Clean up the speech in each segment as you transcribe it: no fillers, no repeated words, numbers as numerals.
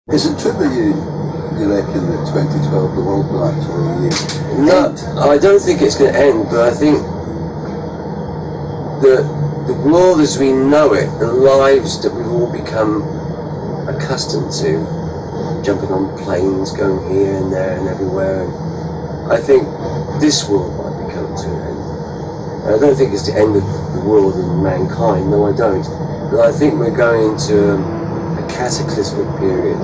Is it true that you reckon that 2012 the world will actually No, I don't think it's going to end, but I think the world as we know it, the lives that we've all become accustomed to, jumping on planes, going here and there and everywhere, and I think this world might be coming to an end. And I don't think it's the end of the world and mankind, no I don't, but I think we're going into a cataclysmic period,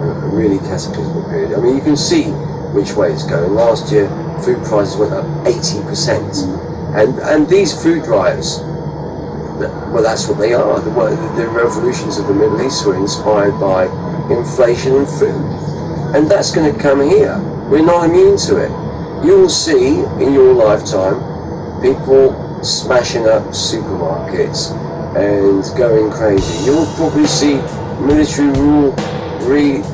a really cataclysmic period. I mean, you can see which way it's going. Last year, food prices went up 80%, and these food drives, well, that's what they are. The revolutions of the Middle East were inspired by inflation and food, and that's going to come here. We're not immune to it. You will see in your lifetime people smashing up supermarkets and going crazy. You will probably see military rule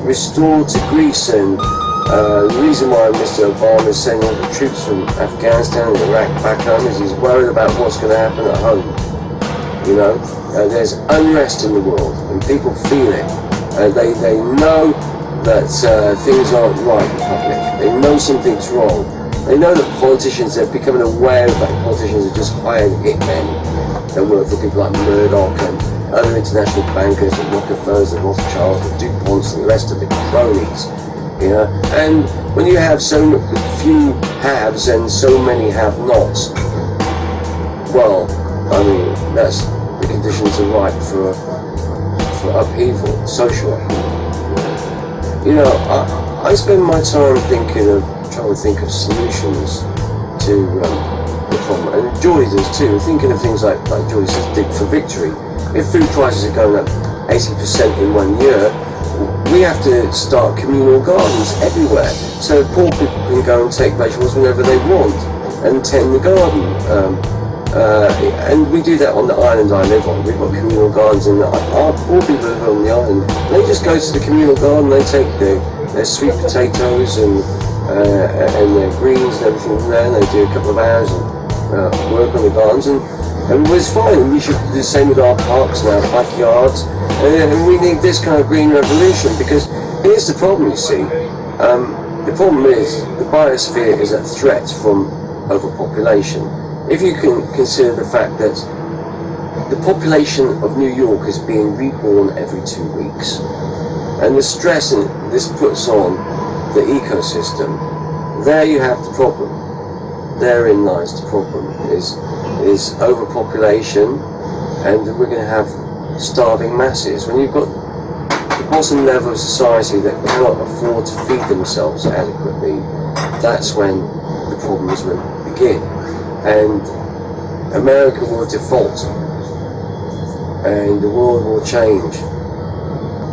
restored to Greece, and the reason why Mr. Obama is sending all the troops from Afghanistan and Iraq back home is he's worried about what's going to happen at home. You know, there's unrest in the world, and people feel it. They know that things aren't right in public. They know something's wrong. They know that politicians are becoming aware of that politicians are just hired hitmen that work for people like Murdoch and other international bankers, the Rockefellers, the Rothschilds, the DuPonts, and the rest of the cronies. You know, and when you have so few haves and so many have-nots, well, I mean, that's the conditions are ripe for upheaval, social upheaval. You know, I spend my time trying to think of solutions to the problem, and Geordie does too, thinking of things like Geordie says, dig for victory. If food prices are going up 80% in 1 year, we have to start communal gardens everywhere, so poor people can go and take vegetables whenever they want and tend the garden. And we do that on the island I live on. We've got communal gardens, and our poor people live on the island. They just go to the communal garden, they take their sweet potatoes and their greens and everything from there, and they do a couple of hours and work on the gardens, and it's fine. We should do the same with our parks and our backyards, and we need this kind of green revolution, because here's the problem, you see. The problem is the biosphere is at threat from overpopulation. If you can consider the fact that the population of New York is being reborn every 2 weeks, and the stress this puts on the ecosystem, there you have the problem. Therein lies the problem, is overpopulation, and we're going to have starving masses. When you've got the bottom level of society that cannot afford to feed themselves adequately, that's when the problems will begin. And America will default, and the world will change.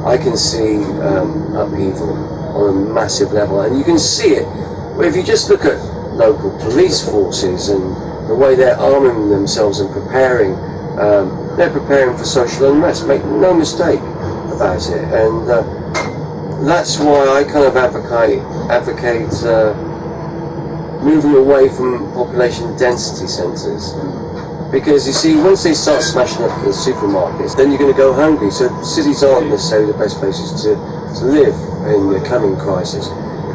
I can see upheaval on a massive level, and you can see it. Well, if you just look at local police forces and the way they're arming themselves and preparing, they're preparing for social unrest. Make no mistake about it, and that's why I kind of advocate moving away from population density centres, because you see, once they start smashing up the supermarkets, then you're going to go hungry. So cities aren't necessarily the best places to live in the coming crisis.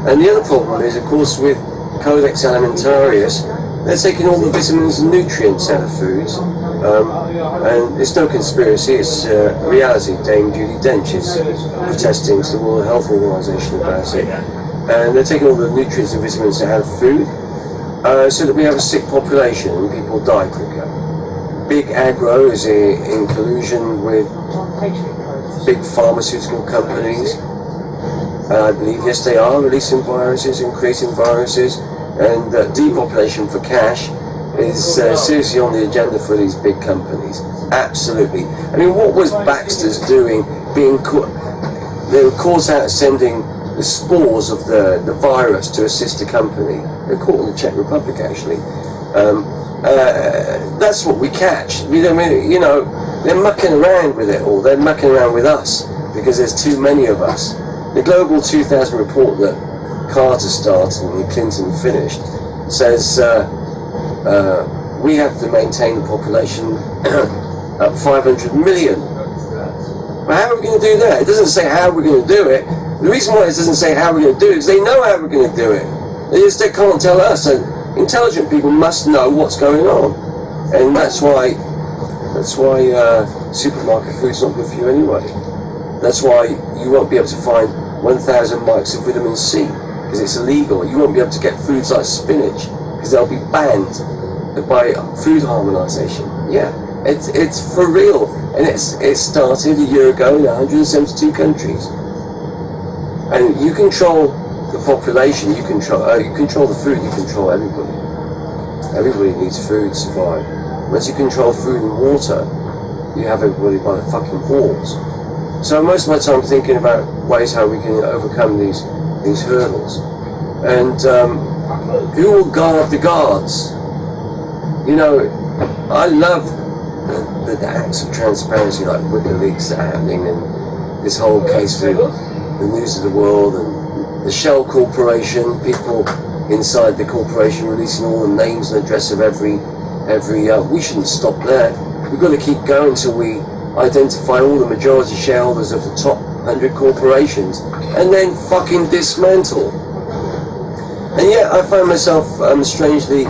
And the other problem is, of course, with Codex Alimentarius, they're taking all the vitamins and nutrients out of foods, and it's no conspiracy, it's reality. Dame Judi Dench is protesting to the World Health Organization about it, and they're taking all the nutrients and vitamins out of food, so that we have a sick population and people die quicker. Big agro is in collusion with big pharmaceutical companies. I believe, yes, they are releasing viruses and creating viruses, and depopulation for cash is seriously on the agenda for these big companies. Absolutely. I mean, what was Baxter's doing? They were caught out sending the spores of the virus to a sister company. They're caught in the Czech Republic, actually. That's what we catch. You know, they're mucking around with it all. They're mucking around with us because there's too many of us. The Global 2000 report that Carter started and Clinton finished says we have to maintain the population at 500 million But how are we going to do that? It doesn't say how we're going to do it. The reason why it doesn't say how we're going to do it is they know how we're going to do it. They can't tell us. And intelligent people must know what's going on. And that's why supermarket food's not good for you anyway. That's why you won't be able to find 1,000 mics of vitamin C, because it's illegal. You won't be able to get foods like spinach, because they'll be banned by food harmonisation. Yeah, it's for real. And it started a year ago in 172 countries. And you control the population, you control the food, you control everybody. Everybody needs food to survive. Once you control food and water, you have everybody by the fucking balls. So most of my time thinking about ways how we can overcome these hurdles. And who will guard the guards? You know, I love the acts of transparency like WikiLeaks that are happening, and this whole case with the News of the World and the Shell Corporation, people inside the corporation releasing all the names and address of every we shouldn't stop there. We've got to keep going until we identify all the majority shareholders of the top 100 corporations and then fucking dismantle. And yet I find myself strangely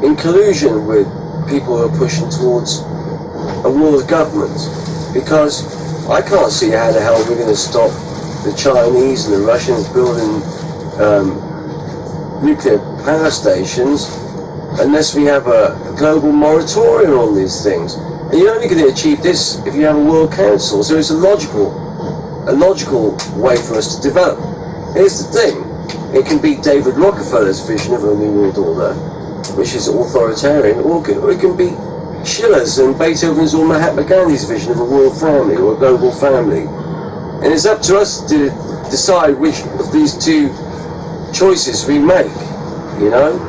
in collusion with people who are pushing towards a world government, because I can't see how the hell we're going to stop the Chinese and the Russians building nuclear power stations unless we have a global moratorium on these things. And you're only going to achieve this if you have a World Council. So it's a logical way for us to develop. Here's the thing: it can be David Rockefeller's vision of a New World Order, which is authoritarian, or it can be Schiller's and Beethoven's or Mahatma Gandhi's vision of a world family or a global family. And it's up to us to decide which of these two choices we make, you know?